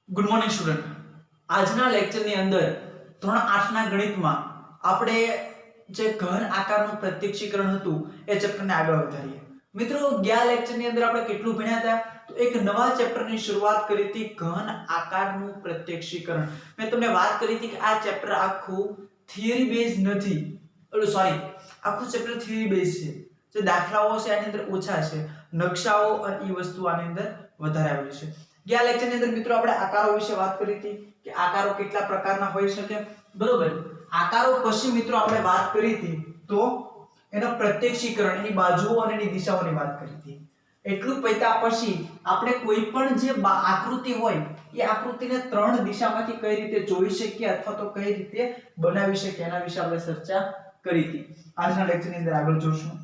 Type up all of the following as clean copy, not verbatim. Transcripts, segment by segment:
Good morning student. આજના લેક્ચરની અંદર ધોરણ 8 ના ગણિતમાં આપણે જે ઘન આકારનું પ્રત્યક્ષીકરણ હતું એ ચેપ્ટરને આગળ વધારીએ. મિત્રો, ગયા લેક્ચરની અંદર આપણે કેટલું ભણ્યા હતા? તો એક નવા ચેપ્ટરની શરૂઆત કરી હતી, ઘન આકારનું પ્રત્યક્ષીકરણ. મેં તમને વાત કરી હતી કે આ ચેપ્ટર આખું થિયરી બેઝ નથી. આખું ચેપ્ટર થિયરી બેઝ છે. જે દાખલાઓ છે આની અંદર ઓછા છે, નકશાઓ અને એ વસ્તુ આની અંદર વધારે આવેલી છે. ગયા લેક્ચરની અંદર મિત્રો આપણે આકારો વિશે વાત કરી હતી કે આકારો કેટલા પ્રકારના હોઈ શકે. બરોબર, આકારો પછી મિત્રો આપણે વાત કરી હતી તો એનો પ્રત્યક્ષીકરણ, એની બાજુઓ અને એની દિશાઓની વાત કરી હતી. એટલું પૈતા પછી આપણે કોઈ પણ જે આકૃતિ હોય એ આકૃતિને ત્રણ દિશામાંથી કઈ રીતે જોઈ શકીએ અથવા તો કઈ રીતે બનાવી શકીએ એના વિશે આપણે ચર્ચા કરી હતી. આજના લેક્ચરની અંદર આગળ જોશું.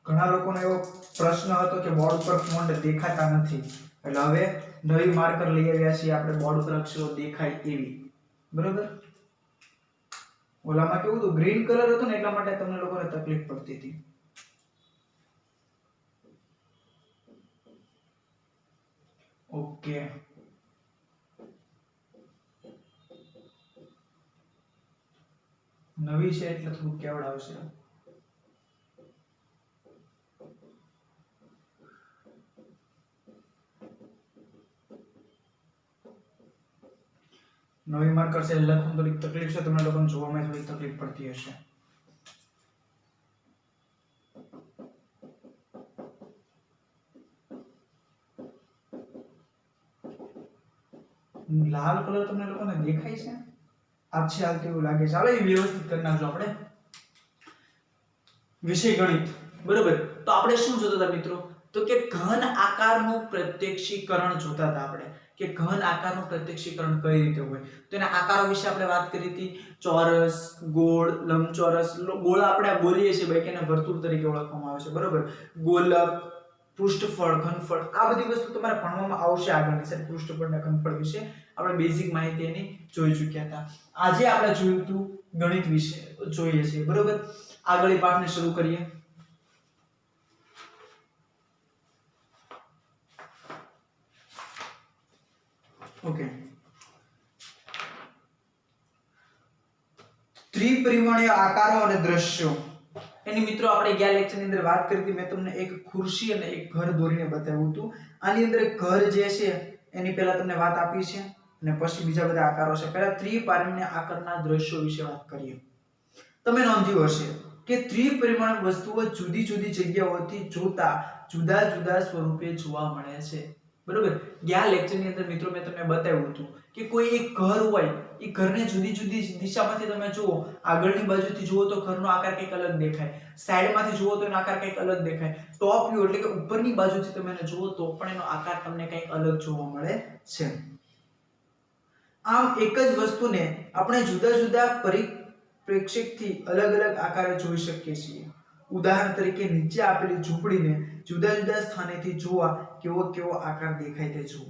ઘણા લોકોનો એવો પ્રશ્ન હતો કે બોર્ડ પર ફોન્ટ દેખાતા નથી, એટલે હવે નવી માર્કર લઈ આવ્યા છીએ આપણે બોર્ડ પર અક્ષરો દેખાય એવી. બરોબર, ઓલામાં કેવું હતું, ગ્રીન કલર હતો ને એટલા માટે તમને લોકોને તકલીફ પડતી હતી. ઓકે, નવી છે એટલે થોડું કેવડાવશે. નવી માર્કર છે લખવામાં થોડીક તકલીફ છે, તમને લોકોને જોવામાં થોડી તકલીફ પડતી હશે. લાલ કલર તમને લોકોને દેખાય છે? આછે હાલતું એવું લાગે છે. ચાલો એ વ્યવસ્થિત કરી નાખજો આપણે. વિષય ગણિત. બરોબર, તો આપણે શું જોતા હતા મિત્રો? તો કે ઘન આકારનું પ્રત્યક્ષીકરણ જોતા હતા આપણે કે ઘન આકારનું પ્રત્યક્ષીકરણ કઈ રીતે હોય. તો એના આકારો વિશે આપણે વાત કરી હતી. ચોરસ, ગોળ, લંબચોરસ. ગોળ આપણે બોલીએ છીએ ભાઈ કે એને વર્તુળ તરીકે ઓળખવામાં આવે છે. બરોબર, ગોલક, પૃષ્ઠફળ, ઘનફળ, આ બધી વસ્તુ તમારે ભણવામાં આવશે આગળની સાઈડ. પૃષ્ઠફળ અને ઘનફળ વિશે આપણે બેઝિક માહિતી એની જોઈ ચૂક્યા હતા. આજે આપણે જોયું હતું ગણિત વિશે જોઈએ છીએ. બરોબર, આગળ પાઠને શરૂ કરીએ. ઓકે, ત્રિપરિમાણીય આકારો અને દ્રશ્યો એની મિત્રો આપણે ગયા લેક્ચરની અંદર વાત કરી હતી. મેં તમને એક ખુરશી અને એક ઘર દોરીને બતાવ્યું હતું. આની અંદર ઘર જે છે એની પહેલા તમને વાત આપી છે અને પછી બીજા બધા આકારો છે. પહેલા ત્રિપરિમાણીય આકારના દ્રશ્યો વિશે વાત કરીએ. તમે નોંધ્યું હશે કે ત્રિપરિમાણીય વસ્તુઓ જુદી જુદી જગ્યાઓથી જોતા જુદા જુદા સ્વરૂપે જોવા મળે છે. બરોબર, ગયા લેક્ચરની અંદર મિત્રો મેં તમને બતાવ્યું હતું કે કોઈ એક ઘર હોય, એ ઘરને જુદી જુદી દિશામાંથી તમે જુઓ. આગળની બાજુથી જુઓ તો ઘરનો આકાર કંઈક અલગ દેખાય, સાઈડમાંથી જુઓ તો એનો આકાર કંઈક અલગ દેખાય, ટોપ વ્યૂ એટલે કે ઉપરની બાજુથી તમે એને જુઓ તો પણ એનો આકાર તમને કંઈક અલગ જોવા મળે છે. આમ એક જ વસ્તુને આપણે જુદા જુદા પરિપ્રેક્ષ્યથી અલગ અલગ આકારે જોઈ શકીએ છીએ. ઉદાહરણ તરીકે નીચે આપેલી ઝૂંપડીને જુદા જુદા સ્થાનેથી જોવા કેવો કેવો આકાર દેખાય તે જુઓ.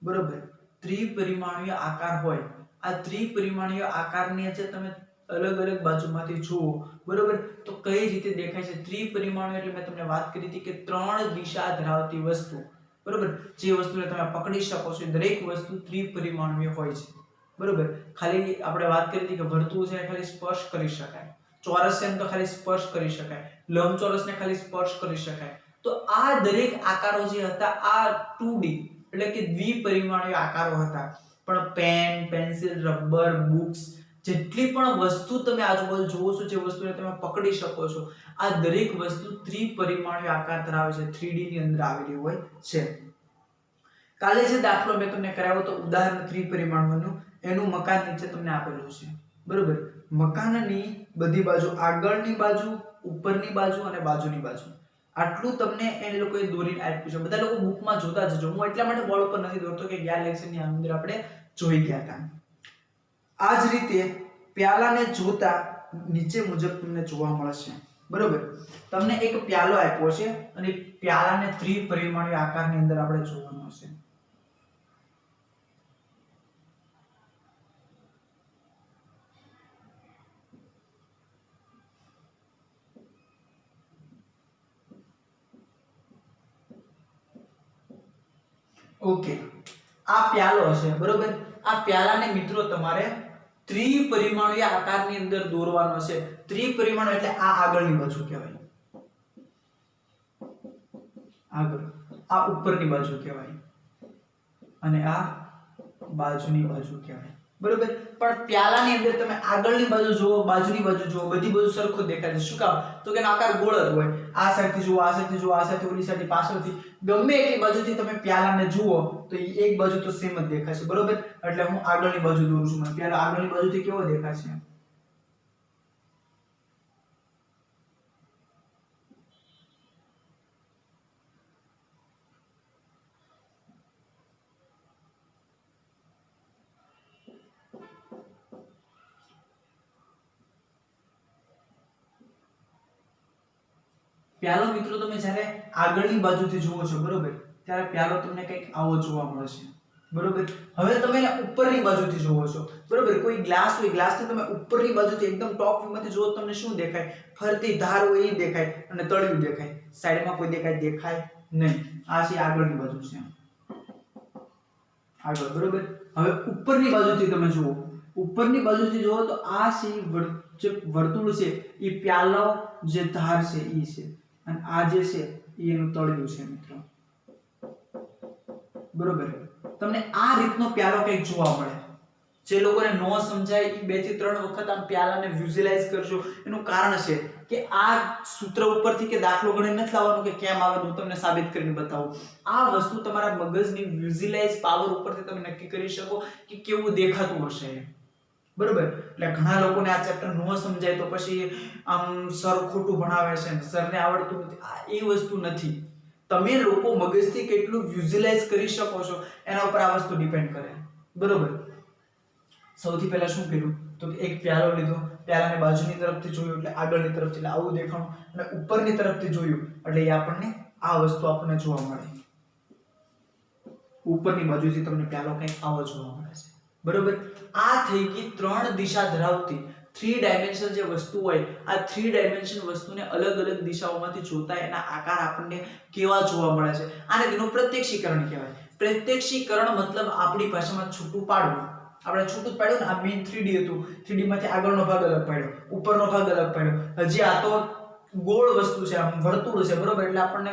બરોબર, ત્રિપરિમાણીય આકાર હોય, આ ત્રિપરિમાણીય આકારને જે તમે અલગ અલગ બાજુમાંથી જુઓ, બરોબર, તો કઈ રીતે દેખાય છે? ત્રિપરિમાણીય એટલે મેં તમને વાત કરી હતી કે ત્રણ દિશા ધરાવતી વસ્તુ. બરોબર, જે વસ્તુને તમે પકડી શકો છો, દરેક વસ્તુ ત્રિપરિમાણીય હોય છે. બરોબર, ખાલી આપણે વાત કરી હતી કે વર્તુળ છે ખાલી સ્પર્શ કરી શકાય, ચોરસ છે તો ખાલી સ્પર્શ કરી શકાય, લંબચોરસને ખાલી સ્પર્શ કરી શકાય. તો આ દરેક આકારો જે હતા આ 2D એટલે કે દ્વિપરિમાણીય આકારો હતા. પણ પેન, પેન્સિલ, રબર, બુક્સ, જેટલી પણ વસ્તુ તમે આજુબાજુ જોવો છો, જે વસ્તુને તમે પકડી શકો છો, આ દરેક વસ્તુ ત્રિપરિમાણીય આકાર ધરાવે છે, 3D ની અંદર આવેલી હોય છે. કાલે જે દાખલો મેં તમને કરાવ્યો તો ઉદાહરણ ત્રિપરિમાણનું, એનું મકાન નીચે તમને આપેલું છે. બરોબર, મકાનની બધી બાજુ, આગળની બાજુ, ઉપરની બાજુ અને બાજુની બાજુ, આટલું તમને એ લોકોએ દોરીને આપ્યું છે. બધા લોકો બુકમાં જોતા જજો. હું એટલા માટે બોર્ડ પર નથી દોરતો કે ગયા લેક્ચરની અંદર આપણે જોઈ ગયા હતા. આ જ રીતે પ્યાલાને જોતા નીચે મુજબ તમને જોવા મળશે. બરોબર, તમને એક પ્યાલો આપ્યો છે અને પ્યાલાને ત્રિપરિમાણીય આકારની અંદર આપણે જોવાનો છે. ઓકે, આ પ્યાલો હશે, બરોબર. આ પ્યાલાને મિત્રો તમારે ત્રિપરિમાણીય આકારની અંદર દોરવાનો છે. ત્રિપરિમાણ એટલે આ આગળની બાજુ કહેવાય, આગળ, આ ઉપરની બાજુ કહેવાય અને આ બાજુની બાજુ કહેવાય, બરોબર. પણ પ્યાલાની અંદર તમે આગળની બાજુ જુઓ, બાજુની બાજુ જુઓ, બધી બાજુ સરખો દેખાય છે. શું કામ? તો કે એનો આકાર ગોળ જ હોય. આ સાઈડથી જુઓ, આ સાઈડથી જુઓ, આ સાઈડથી, ઓલી સાઈડથી, પાછળથી, ગમે એટલી બાજુથી તમે પ્યાલાને જુઓ તો એક બાજુ તો સેમ જ દેખાશે, બરોબર. એટલે હું આગળની બાજુ દોરું છું. મને પ્યાલો આગળની બાજુથી કેવો દેખાશે? પ્યાલો મિત્રો તમે જ્યારે આગળની બાજુથી જુઓ છો, બરોબર, ત્યારે પ્યાલો તમને કંઈક આવો જોવા મળશે, બરોબર. હવે તમે એને ઉપરની બાજુથી જુઓ છો, બરોબર. કોઈ ગ્લાસ હોય, ગ્લાસને તમે ઉપરની બાજુથી એકદમ ટોપ વ્યૂમાંથી જુઓ, તમને શું દેખાય? ફરતી ધાર હોય એ દેખાય અને તળિયું દેખાય. સાઈડમાં કોઈ દેખાય નહીં. આ છે આગળની બાજુ છે, આગળ, બરોબર. હવે ઉપરની બાજુથી તમે જુઓ, ઉપરની બાજુથી જુઓ તો આ છે જે વર્તુળ છે એ પ્યાલો જે ધાર છે એ છે અને આ જે છે એ એનું તળિયું છે મિત્રો, બરોબર. તમને આ રીતનો પ્યાલો કંઈક જોવા મળે. જે લોકોને નો સમજાય એ 2 થી 3 વખત આમ પ્યાલાને વિઝ્યુઅલાઇઝ કરજો. એનું કારણ છે કે આ સૂત્ર ઉપરથી કે દાખલો ગણીને નથી લાવવાનું કે કેમ આવે, હું તમને સાબિત કરીને બતાવું. આ વસ્તુ તમારા મગજની વિઝ્યુઅલાઇઝ પાવર ઉપરથી તમે નક્કી કરી શકો કે કેવું દેખાતું હશે, બરોબર. એટલે ઘણા લોકોને આ ચેપ્ટર નો સમજાય તો પછી આમ સર ખોટું ભણાવે છે, સરને આવડતું નથી. આ એ વસ્તુ નથી. તમે લોકો મગજથી કેટલું વિઝ્યુઅલાઇઝ કરી શકો છો એના ઉપર આ વસ્તુ ડિપેન્ડ કરે, બરોબર. સૌથી પહેલા શું કર્યું તો કે એક પ્યાલો લીધો, પ્યાલાને બાજુની તરફથી જોયું એટલે આગળની તરફથી, એટલે આવું દેખાણું, અને ઉપરની તરફથી જોયું એટલે એ આપણને આ વસ્તુ આપણને જોવા મળે. ઉપરની બાજુથી તમને પ્યાલો કંઈક આવો જોવા મળે છે, બરોબર. આ થઈ ગઈ 3 દિશા ધરાવતી 3 ડાયમેન્શન જે વસ્તુ હોય. આ 3 ડાયમેન્શન વસ્તુને અલગ અલગ દિશાઓમાંથી જોતા એના આકાર આપણને કેવા જોવા મળે છે. આને તેનું પ્રત્યક્ષીકરણ કહેવાય. પ્રત્યક્ષીકરણ મતલબ આપણી ભાષામાં છૂટું પાડવું. આપણે છૂટું જ પાડ્યું ને, આ મેઇન 3D હતું, 3D માંથી આગળનો ભાગ અલગ પાડ્યો, ઉપરનો ભાગ અલગ પાડ્યો. હજી આ તો ગોળ વસ્તુ છે, આમ વર્તુળ છે, બરોબર. એટલે આપણને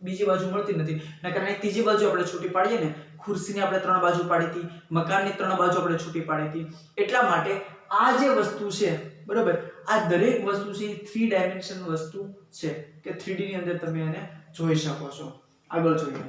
બીજી બાજુ મળતી નથી. એના કારણે ત્રીજી બાજુ આપણે છૂટી પાડીએ ને, ખુરશીની આપણે 3 બાજુ પાડી હતી, મકાનની 3 બાજુ આપણે છૂટી પાડી હતી. એટલા માટે આ જે વસ્તુ છે, બરોબર, આ દરેક વસ્તુ છે એ 3 ડાયમેન્શન વસ્તુ છે કે 3D ની અંદર તમે એને જોઈ શકો છો. આગળ જોઈએ.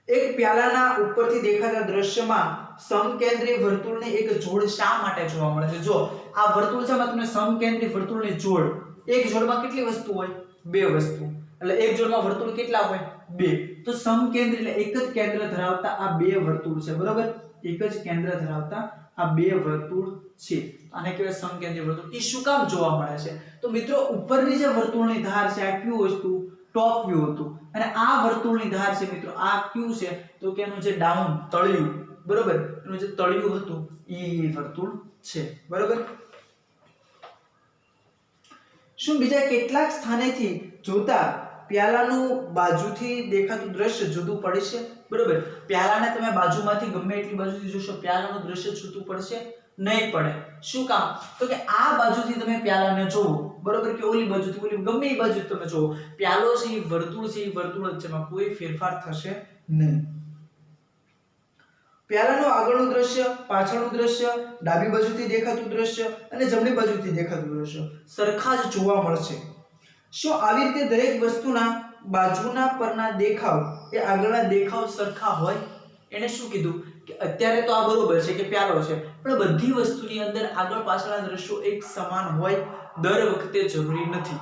એક પ્યાલાના ઉપરથી દેખાતા દ્રશ્યમાં સમકેન્દ્રી વર્તુળની એક જોડ શા માટે જોવા મળે છે? જો આ વર્તુળ છે, એમાં તમને સમકેન્દ્રી વર્તુળની જોડ, એક જોડમાં કેટલી વસ્તુ હોય? 2 વસ્તુ. એટલે એક જોડમાં વર્તુળ કેટલા હોય? 2. તો સમકેન્દ્રી એટલે એક જ કેન્દ્ર ધરાવતા આ 2 વર્તુળ છે, બરોબર. એક જ કેન્દ્ર ધરાવતા આ 2 વર્તુળ છે, આને કહેવાય સમકેન્દ્રી વર્તુળ. એ શું કામ જોવા મળે છે? તો મિત્રો ઉપરની જે વર્તુળની ધાર છે આ કયું વસ્તુ? ટોપ વ્યૂ હતું. અને આ વર્તુળની ધાર છે મિત્રો, આ કયું છે? તો કે એનું જે ડાઉન તળિયું, બરોબર, એનું જે તળિયું હતું એ વર્તુળ છે, બરોબર. શું બીજા કેટલાક સ્થાનેથી જોતા પ્યાલાનું બાજુથી દેખાતું દ્રશ્ય જુદું પડશે? બરોબર. પ્યાલાને તમે બાજુમાંથી ગમે એટલી બાજુથી જોશો, પ્યાલાનું દ્રશ્ય છૂટું પડશે નહીં પડે. શું કામ? તો કે આ બાજુથી તમે પ્યાલાને જોવો, બરોબર, કે ઓલી બાજુથી, ઓલી ગમે એ બાજુથી તમે જોવો, પ્યાલો છે એ વર્તુળ છે, એ વર્તુળ જ છે, એમાં કોઈ ફેરફાર થશે નહીં. પ્યાલાનું આગળનું દ્રશ્ય, પાછળનું દ્રશ્ય, ડાબી બાજુથી દેખાતું દ્રશ્ય અને જમણી બાજુથી દેખાતું દ્રશ્ય સરખા જ જોવા મળશે. શું આવી રીતે દરેક વસ્તુના બાજુના પરના દેખાવ એ આગળના દેખાવ સરખા હોય? એને શું કીધું કે અત્યારે તો આ બરોબર છે કે પ્યાલો છે, પણ બધી વસ્તુની અંદર આગળ પાછળના દ્રશ્યો એક સમાન હોય દર વખતે જરૂરી નથી,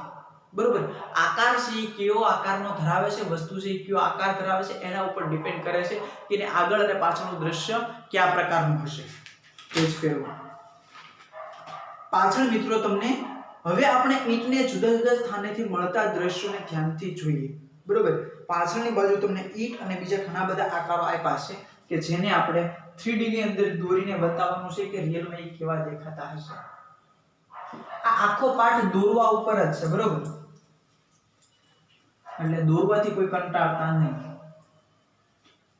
બરોબર. આકાર છે એ કયો આકારનો ધરાવે છે, વસ્તુ છે એ કયો આકાર ધરાવે છે, એના ઉપર ડિપેન્ડ કરે છે કે એને આગળ અને પાછળનું દ્રશ્ય કયા પ્રકારનું હશે. એ જ ફેરવું. પાછળ મિત્રો તમને હવે આપણે ઈંટને જુદા જુદા સ્થાનેથી મળતા દ્રશ્યોને ધ્યાનથી જોઈએ, બરોબર. પાછળની બાજુ તમને ઈંટ અને બીજા ઘણા બધા આકારો આપ્યા છે કે જેને આપણે 3D ની અંદર દોરીને બતાવવાનું છે કે રિયલમાં એ કેવા દેખાતા હશે. આ આખો પાઠ દોરવા ઉપર જ છે, બરોબર. એટલે દોરવાથી કોઈ કંટાળતા નહીં.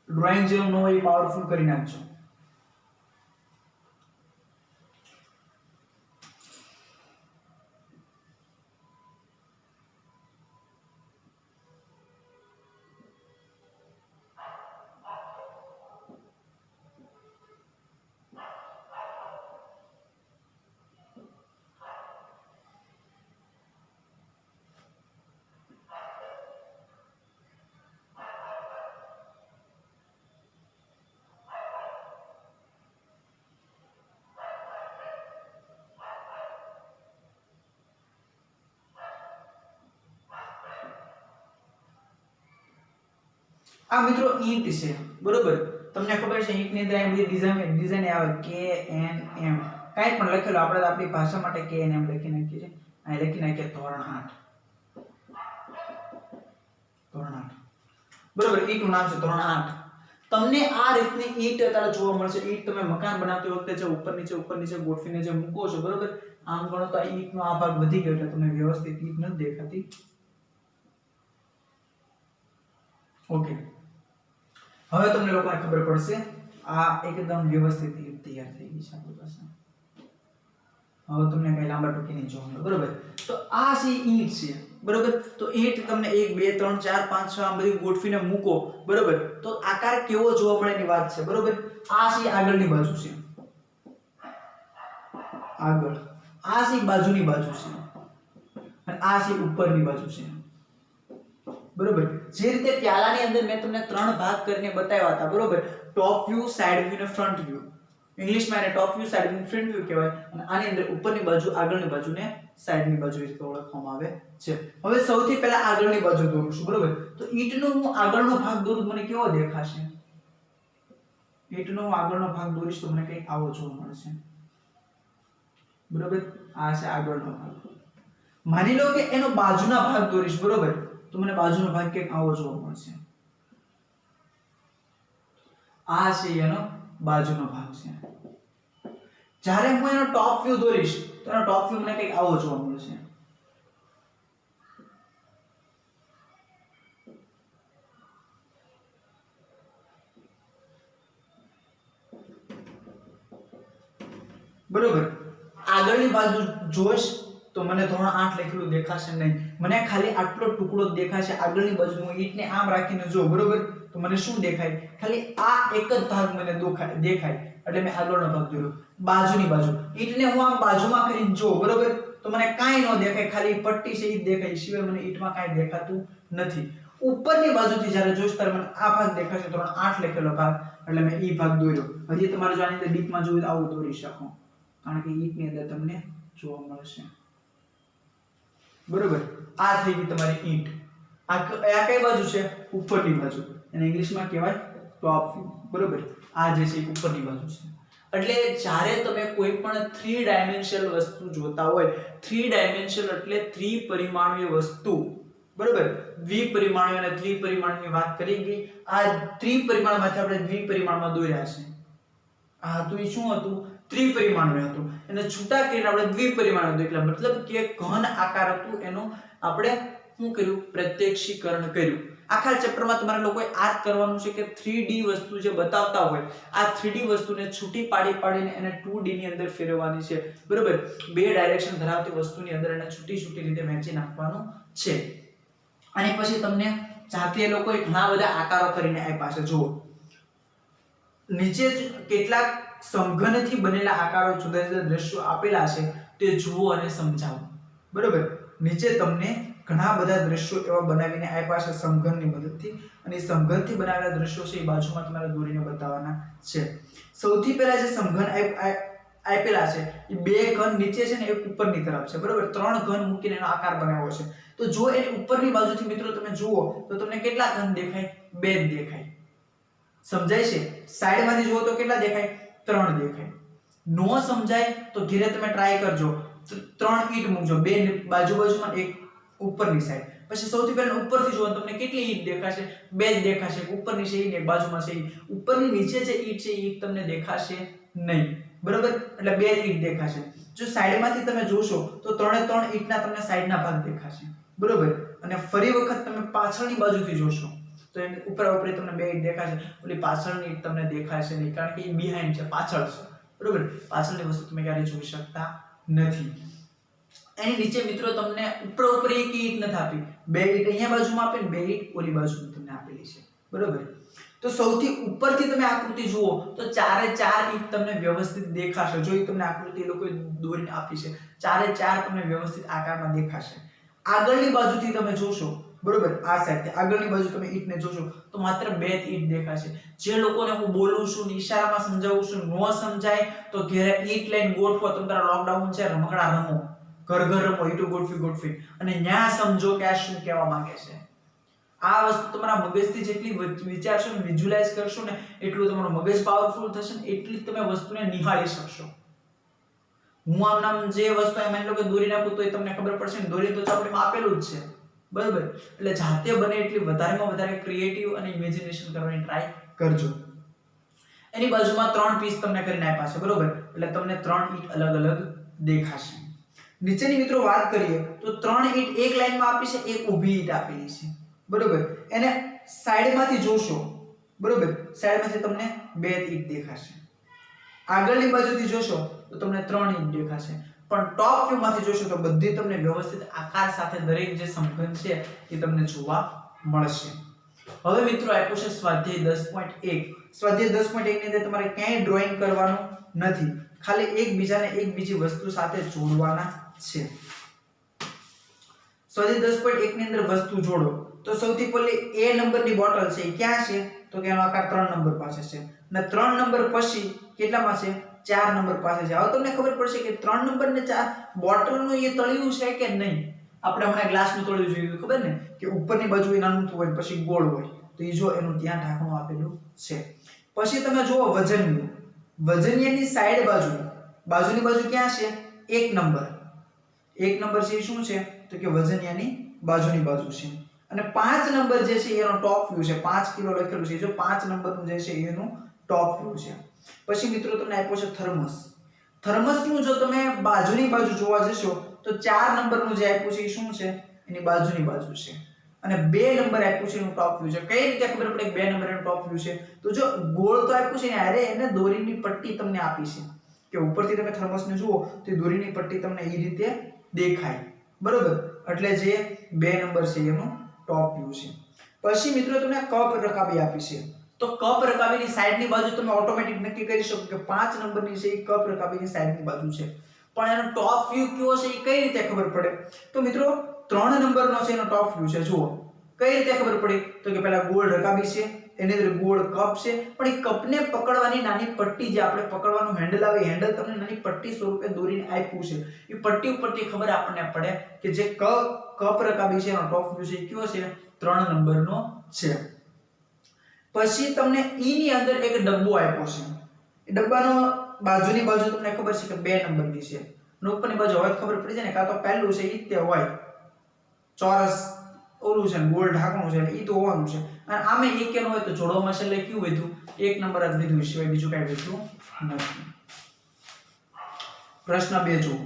ડ્રોઈંગ જેવું ન હોય પાવરફુલ કરી નાખજો. આ મિત્રો ઈંટ છે બરોબર. તમને ખબર છે ઈંટ ની અંદર આ બધી ડિઝાઇન આવે કે એન એમ કાઈ પણ લખેલું આપણે આપણી ભાષા માટે કે એન એમ લખી નાખીએ છે. અહીં લખી નાખીએ ધોરણ 8 બરોબર. ઈંટનું નામ છે ધોરણ 8. તમને આ રીતની ઈંટ અત્યારે જોવા મળશે. ઈંટ તમે મકાન બનાવતી વખતે છે ઉપર નીચે ગોઠવીને જે મૂકો છો બરોબર. આમ ગણો તો આ ઈંટનો આ ભાગ વધી ગયો એટલે તમને વ્યવસ્થિત ઈંટ નથી દેખાતી. ઓકે, હવે તમને લોકોને ખબર પડશે આ એકદમ વ્યવસ્થિત ઈંટ તૈયાર થઈ ગઈ છે આપણી પાસે. હવે તમને કઈ લાંબા ટૂંકી નહીં જોવાનું બરોબર. તો આ છે ઈંટ છે બરોબર. તો ઈંટ તમને 1 2 3 4 5 6 આમ બધી ગોઠવીને મૂકો બરોબર. તો આકાર કેવો જોવા મળે એની વાત છે બરોબર. આ છે આગળની બાજુ છે, આગળ. આ છે બાજુની બાજુ છે અને આ છે ઉપરની બાજુ છે બરોબર. જે રીતે પ્યાલાની અંદર મેં તમને 3 ભાગ કરીને બતાવ્યા હતા બરોબર. ટોપ વ્યૂ, સાઇડ વ્યૂ અને ફ્રન્ટ વ્યૂ. ઇંગ્લિશમાં એને top view, side view, front view કહેવાય અને આની અંદર ઉપરની બાજુ, આગળની બાજુને સાઇડની બાજુ એ રીતે ઓળખવામાં આવે છે. હવે સૌથી પહેલા આગળની બાજુ દોરું છું બરોબર. તો ઈંટનો હું આગળનો ભાગ દોરું મને કેવો દેખાશે? ઈંટનો હું આગળનો ભાગ દોરીશ તો મને કંઈક આવો જોવા મળશે બરોબર. આ છે આગળનો ભાગ. માની લો કે એનો બાજુના ભાગ દોરીશ બરોબર. તો મને બાજુનો ભાગ કંઈક આવો જોવા મળશે. આ છે એનો બાજુનો ભાગ છે. જ્યારે હું એનો ટોપ વ્યૂ દોરીશ તો એનો ટોપ વ્યૂ મને કંઈક આવો જોવા મળશે. બરોબર. આગળની બાજુ જોઈશ તો મને ધોરણ 8 લખેલું દેખાશે નહીં. મને ખાલી આટલો ટુકડો જ દેખાશે. આગળની બાજુ હું ઈંટને આમ રાખીને જો બરોબર તો મને શું દેખાય? ખાલી આ એક જ ભાગ મને દેખાય એટલે મેં આગળનો ભાગ દોર્યો. બાજુની બાજુ ઈંટને હું આમ બાજુમાં કરીને જો બરોબર તો મને કાંઈ ન દેખાય, ખાલી પટ્ટી છે ઈ જ દેખાય, સિવાય મને ઈંટમાં કાંઈ દેખાતું નથી. ઉપરની બાજુથી જ્યારે જોઈશ ત્યારે મને આ ભાગ દેખાશે, ધોરણ 8 લખેલો ભાગ એટલે મેં ઈ ભાગ દોર્યો. હજી તમારે જો આની અંદર ડીપમાં જોવું તો આવું દોરી શકો કારણ કે ઈંટની અંદર તમને જોવા મળશે બરોબર. આ થઈ ગઈ તમારી ઈંટ. આ કઈ બાજુ છે? ઉપરની બાજુ. એને ઇંગ્લિશમાં કહેવાય ટોપ વ્યૂ બરોબર. આ જે છે ઉપરની બાજુ છે. એટલે જ્યારે તમે કોઈ પણ 3 ડાયમેન્શનલ વસ્તુ જોતા હોય, 3 ડાયમેન્શનલ એટલે 3 પરિમાણીય વસ્તુ બરોબર. દ્વિપરિમાણીય અને ત્રિપરિમાણીય વાત કરી ગઈ. આ ત્રિપરિમાણમાંથી આપણે દ્વિપરિમાણમાં દોર્યા છે. આ હતું એ શું હતું? ત્રિપરિમાણીય હતું. એને છૂટા કરીને આપણે દ્વિપરિમાણીય હતું. એટલે મતલબ કે ઘન આકાર હતું એનું આપણે શું કર્યું? પ્રત્યક્ષીકરણ કર્યું. આખા ચેપ્ટરમાં તમારે લોકોએ આ જ કરવાનું છે કે 3D વસ્તુ જે બતાવતા હોય આ 3D વસ્તુને છૂટી પાડીને એને 2D ની અંદર ફેરવવાની છે બરોબર. 2 ડાયરેક્શન ધરાવતી વસ્તુની અંદર એને છૂટી રીતે વહેંચી નાખવાનું છે. અને પછી તમને જાતે લોકોએ ઘણા બધા આકારો કરીને આપ્યા છે. જુઓ નીચે કેટલાક સમઘનથી બનેલા આકારો, જુદા જુદા દ્રશ્યો આપેલા છે તે જુઓ અને સમજાવો બરોબર. નીચે તમને ઘણા બધા દ્રશ્યો એવા બનાવીને આપ્યા છે સમઘનની મદદથી અને સમઘનથી બનાવેલા દ્રશ્યો છે એ બાજુમાં તમારે દોરીને બતાવવાના છે. સૌથી પહેલા જે સમઘન આપેલા છે એ 2 ઘન નીચે છે ને એક ઉપરની તરફ છે બરોબર. 3 ઘન મૂકીને એનો આકાર બનાવ્યો છે. તો જો એની ઉપરની બાજુથી મિત્રો તમે જુઓ તો તમને કેટલા ઘન દેખાય? 2 જ દેખાય. સમજાય છે? સાઈડમાંથી જુઓ તો કેટલા દેખાય? 3 દેખાય. નો સમજાય તો ઘરે તમે ટ્રાય કરજો. 3 ઈંટ મૂકજો, 2 બાજુમાં, એક ઉપરની સાઈડ. પછી સૌથી પહેલા ઉપરથી જુઓ તમને કેટલી ઈંટ દેખાશે? 2 જ દેખાશે. ઉપરની છે ઈ ને બાજુમાં છે ઈ. ઉપરની નીચે જે ઈંટ છે ઈ તમને દેખાશે નહીં બરોબર. એટલે 2 ઈંટ દેખાશે. જો સાઈડમાંથી તમે જોશો તો 3 ઈંટના તમને સાઈડના ભાગ દેખાશે બરોબર. અને ફરી વખત તમે પાછળની બાજુથી જોશો તો એની ઉપરી તમને બે ઈંટ દેખાશે, ઓલી પાછળની ઈંટ તમને દેખાશે નહીં, કારણ કે એ બિહાઇન્ડ છે, પાછળ છે, બરોબર. પાછળની વસ્તુ તમે ક્યારેય જોઈ શકતા નથી. એની નીચે મિત્રો તમને ઉપરી એક ઈંટ નથી આપી, બે ઈંટ અહીંયા બાજુમાં આપી, બે ઈંટ ઓલી બાજુમાં તમને આપેલી છે, બરોબર. તો સૌથી ઉપરથી તમે આકૃતિ જુઓ તો ચારે ચાર ઈંટ તમને વ્યવસ્થિત દેખાશે. જો એ તમને આકૃતિ એ લોકોએ દોરીને આપી છે, ચારે ચાર તમને વ્યવસ્થિત આકારમાં દેખાશે. આગળની બાજુથી તમે જોશો, બરોબર, આ સાઈડથી આગળની બાજુ તમે ઈંટને જોશો તો માત્ર બે ઈંટ દેખાશે. જે લોકોને હું બોલું છું ને ઈશારામાં સમજાવું છું, નો સમજાય તો ઘરે ઈંટ લઈને ગોઠવો. તમારા લોકડાઉન છે, રમકડા રમો, ઘર ઘર રમો, ઈંટો ગોઠવી અને ન્યા સમજો કે આ શું કહેવા માંગે છે. આ વસ્તુ તમારા મગજથી જેટલી વિચારશો ને વિઝ્યુઅલાઇઝ કરશો ને એટલું તમારું મગજ પાવરફુલ થશે ને એટલી જ તમે વસ્તુને નિહાળી શકશો. હું આમ નામ જે વસ્તુ માની લો કે દોરી નાખું તો એ તમને ખબર પડશે ને દોરી તો ચોપડીમાં આપેલું જ છે, બરાબર. એટલે જાતે બને એટલી વધારેમાં વધારે ક્રિએટિવ અને ઇમેજિનેશન કરવાની ટ્રાય કરજો. એની બાજુમાં 3 પીસ તમને કરીને આપ્યા છે, બરોબર. એટલે તમને 3 ઈંટ અલગ અલગ દેખાશે. નીચેની મિત્રો વાત કરીએ તો 3 ઈંટ એક લાઈનમાં આપી છે, એક ઊભી ઈંટ આપેલી છે, બરોબર. એને સાઈડમાંથી જોશો, બરોબર, સાઈડમાંથી તમને બે ઈંટ દેખાશે. આગળની બાજુથી જોશો તો તમને 3 ઈંટ દેખાશે. પણ ટોપ વ્યૂ માંથી જોશો તો બધી તમને વ્યવસ્થિત આકાર સાથે દરેક જે સમઘન છે એ તમને જોવા મળશે. હવે મિત્રો આપ્યું છે સ્વાધ્યાય 10.1. સ્વાધ્યાય 10.1 ની અંદર તમારે ક્યાંય ડ્રોઈંગ કરવાનું નથી, ખાલી એકબીજાને એકબીજી વસ્તુ સાથે જોડવાના છે. સ્વાધ્યાય 10.1 ની અંદર વસ્તુ જોડો તો સૌથી પહેલી A નંબરની બોટલ છે એ ક્યાં છે તો કે એનો આકાર 3 નંબર પાસે છે અને 3 નંબર પછી કેટલામાં છે 4 નંબર પાસે છે. હવે તમને ખબર પડશે કે 3 નંબર ને 4 બોટલનું એ તળિયું છે કે નહીં. આપણે હમણાં ગ્લાસનું તળિયું જોયું, ખબર ને કે ઉપરની બાજુ નાનું હોય પછી ગોળ હોય, તો એ જો એનું ત્યાં ઢાંકણું આપેલું છે. પછી તમે જુઓ વજનિયું. વજનિયાની સાઈડ બાજુની બાજુ ક્યાં છે 1 નંબર. 1 નંબર છે એ શું છે તો કે વજનિયાની બાજુની બાજુ છે. અને 5 નંબર જે છે એનો ટોપ વ્યૂ છે, 5 કિલો લખેલું છે, જો 5 નંબરનું જે છે એનું ટોપ વ્યૂ છે. પછી મિત્રો તમને આપ્યો છે થર્મસ. થર્મસનું જો તમે બાજુની બાજુ જોવા જશો તો 4 નંબરનું જે આપ્યું છે એ શું છે એની બાજુની બાજુ છે અને 2 નંબર આપ્યું છે એનું ટોપ વ્યૂ છે. કઈ રીતે ખબર પડે કે 2 નંબર એનું ટોપ વ્યૂ છે તો જો ગોળ તો આપ્યું છે ને અરે એને દોરીની પટ્ટી તમને આપી છે કે ઉપરથી તમે થર્મસને જુઓ તો દોરીની પટ્ટી તમને એ રીતે દેખાય, બરોબર. એટલે જે 2 નંબર છે એનું ટોપ વ્યૂ છે. પછી મિત્રો તમને કપ રકાબી આપી છે તો કપ રકાબીની સાઈડની બાજુ તમે ઓટોમેટિક નક્કી કરી શકો કે 5 નંબરની છે એ કપ રકાબીની સાઈડની બાજુ છે. પણ એનો ટોપ વ્યૂ કયો છે એ કઈ રીતે ખબર પડે તો મિત્રો 3 નંબરનો છે એનો ટોપ વ્યૂ છે. જુઓ કઈ રીતે ખબર પડી તો કે પહેલા ગોળ રકાબી છે, એની અંદર ગોળ કપ છે, પણ એ કપને પકડવાની નાની પટ્ટી જે આપણે પકડવાનું હેન્ડલ આવે, હેન્ડલ તમને નાની પટ્ટી સ્વરૂપે દોરીને આપ્યું છે. એ પટ્ટી ઉપરથી ખબર આપણને પડે કે જે કપ રકાબી છે એનો ટોપ વ્યૂ છે એ કયો છે 3 નંબરનો છે. પછી તમને ઈ ની અંદર એક ડબ્બો આપ્યો છે. એ ડબ્બાનો બાજુની બાજુ તમને ખબર છે કે 2 નંબરની છે અને ઉપરની બાજુ હવે ખબર પડી જાય ને કાં તો પહેલું છે ઈ તે હોય ચોરસ ઓલું છે ગોળ ઢાંકણું છે ઈ તો હોવાનું છે અને આમે એક ન હોય તો જોડવામાં છે એટલે કયું વધ્યું 1 નંબર જ વધ્યું સિવાય બીજું કાંઈ વધ્યું નથી. પ્રશ્ન 2 જુઓ.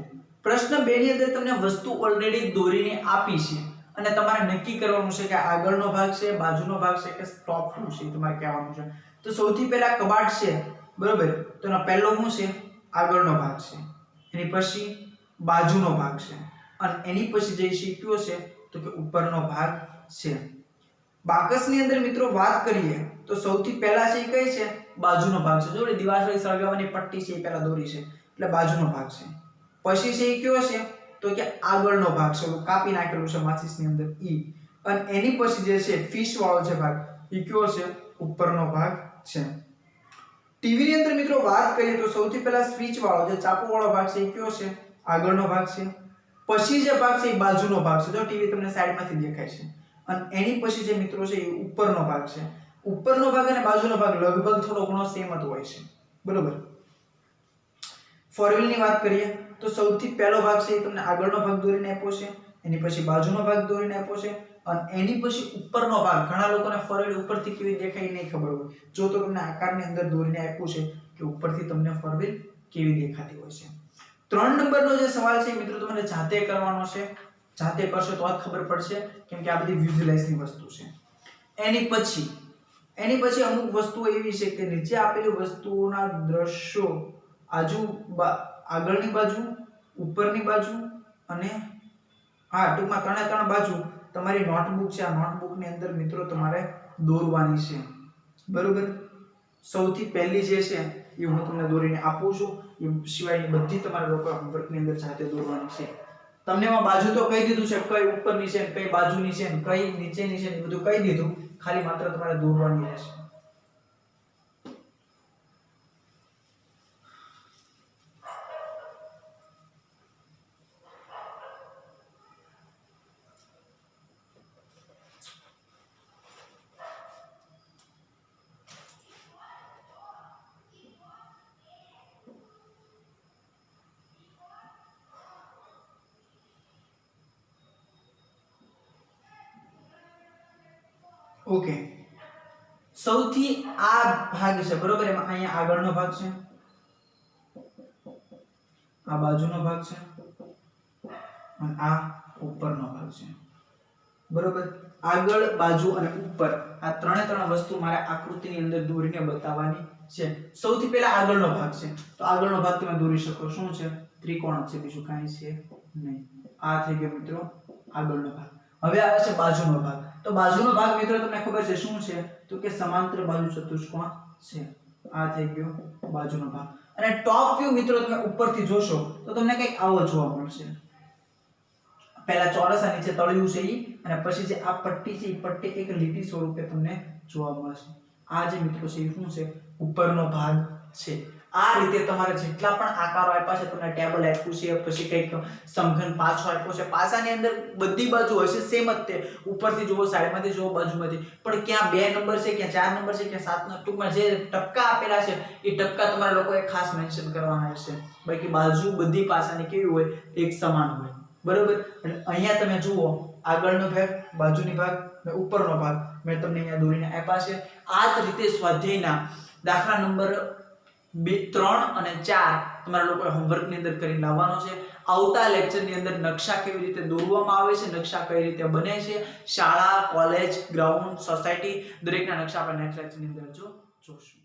પ્રશ્ન 2 ની અંદર તમને વસ્તુ ઓલરેડી દોરીને આપી છે અને તમારે નક્કી કરવાનું છે કે આગળનો ભાગ છે, બાજુનો ભાગ છે કે ટોપ વ્યૂ છે, તમારે કહેવાનું છે. તો સૌથી પહેલા કબાટ છે, બરોબર. તો એનો પહેલો શું છે આગળનો ભાગ છે, એની પછી બાજુનો ભાગ છે અને એની પછી જે છે કયો છે તો કે ઉપરનો ભાગ છે. બાકસની અંદર મિત્રો વાત કરીએ તો સૌથી પહેલા છે એ કઈ છે બાજુનો ભાગ છે. જો દિવાસળી સળગાવવાની પટ્ટી છે એ પહેલા દોરી છે એટલે બાજુનો ભાગ છે. પછી છે એ કયો છે તો કે આગળનો ભાગ છે, કાપી નાખેલું છે માચિસની અંદર ઈ. અને એની પછી જે છે ફિશ વાળો છે ભાગ ઈ કયો છે ઉપરનો ભાગ છે. ટીવી ની અંદર મિત્રો વાત કરીએ તો સૌથી પહેલા સ્વિચ વાળો જે ચાપો વાળો ભાગ છે એ કયો છે આગળનો ભાગ છે. પછી જે ભાગ છે એ બાજુનો ભાગ છે. જો ટીવી તમને સાઈડમાંથી દેખાય છે અને એની પછી જે મિત્રો છે એ ઉપરનો ભાગ છે. ઉપરનો ભાગ અને બાજુનો ભાગ લગભગ થોડો ઘણો સેમ જ હોય છે, બરોબર. ફોર વ્હીલ ની વાત કરીએ તો સૌથી પહેલો ભાગ છે એ તમને આગળનો ભાગ દોરીને આપ્યો છે, એની પછી બાજુનો ભાગ દોરીને આપ્યો છે અને એની પછી ઉપરનો ભાગ. ઘણા લોકોને ફોર વ્હીલ ઉપરથી કેવી દેખાય નહીં ખબર હોય. જો તો તમને આકારની અંદર દોરીને આપ્યું છે કે ઉપરથી તમને ફોર વ્હીલ કેવી દેખાતી હોય છે. 3 નંબરનો જે સવાલ છે મિત્રો તમારે જાતે કરવાનો છે. જાતે કરશો તો જ ખબર પડશે કેમ કે આ બધી વિઝ્યુઅલાઇઝની વસ્તુ છે. એની પછી અમુક વસ્તુઓ એવી છે કે નીચે આપેલી વસ્તુઓના દ્રશ્યો આગળની બાજુ, ઉપરની બાજુ અને ટૂંકમાં ત્રણ બાજુ તમારી નોટબુક છે. આ નોટબુકની અંદર મિત્રો તમારે દોરવાની છે. બરોબર. સૌથી પહેલી જે છે એ હું તમને દોરીને આપું છું. એ સિવાયની બધી તમારે લોકો હોમવર્કની અંદર જાતે દોરવાની છે. તમને એમાં બાજુ તો કહી દીધું છે, કઈ ઉપરની છે, કઈ બાજુની છે, કઈ નીચેની છે, એ બધું કહી દીધું. ખાલી માત્ર તમારે દોરવાની રહેશે. ઓકે. સૌથી આ ભાગ છે બરોબર. એમાં અહીંયા આગળનો ભાગ છે, આ બાજુનો ભાગ છે અને આ ઉપરનો ભાગ છે. બરોબર. આગળ, બાજુ અને ઉપર આ ત્રણ વસ્તુ મારે આકૃતિની અંદર દોરીને બતાવવાની છે. સૌથી પહેલા આગળનો ભાગ છે. તો આગળનો ભાગ તમે દોરી શકો. શું છે? ત્રિકોણ છે, બીજું કાંઈ છે નહીં. આ થઈ ગયો મિત્રો આગળનો ભાગ. હવે આવે છે બાજુનો ભાગ. તો બાજુનો ભાગ મિત્રો તમને ખબર છે શું છે? તો કે સમાંતર બાજુ ચતુષ્કોણ છે. આ થઈ ગયો બાજુનો ભાગ. અને ટોપ વ્યૂ મિત્રો તમે ઉપરથી જોશો તો તમને કંઈક આવો જોવા મળશે. પહેલા ચોરસ આ નીચે તળિયું છે ઈ, અને પછી જે આ પટ્ટી છે એ પટ્ટી એક લીટી સ્વરૂપે તમને જોવા મળશે. આ જે મિત્રો છે એ શું છે? ઉપરનો ભાગ છે. આ રીતે તમારે જેટલા પણ આકારો આપ્યા છે, તમને ટેબલ આપ્યું છે, પછી કંઈક સમઘન પાછો આપ્યો છે. પાસાની અંદર બધી બાજુ હશે સેમ જ. તે ઉપરથી જુઓ, સાઈડમાંથી જુઓ, બાજુમાંથી, પણ ક્યાં 2 નંબર છે, ક્યાં 4 નંબર છે, ક્યાં 7 નંબર, ટૂંકમાં જે ટપકા આપેલા છે એ ટપકા તમારા લોકોએ ખાસ મેન્શન કરવાના રહેશે. બાકી બાજુ બધી પાસાની કેવી હોય? એક સમાન હોય. બરોબર. એટલે અહીંયા તમે જુઓ આગળનો ભાગ, બાજુની ભાગ અને ઉપરનો ભાગ મેં તમને અહીંયા દોરીને આપ્યા છે. આ જ રીતે સ્વાધ્યાયના દાખલા નંબર 2, 3 અને 4 તમારા લોકોએ હોમવર્કની અંદર કરીને લાવવાનો છે. આવતા લેક્ચરની અંદર નકશા કેવી રીતે દોરવામાં આવે છે, નકશા કઈ રીતે બને છે, શાળા, કોલેજ, ગ્રાઉન્ડ, સોસાયટી દરેકના નકશા આપણે નેક્સ્ટ લેક્ચરની અંદર જોશું.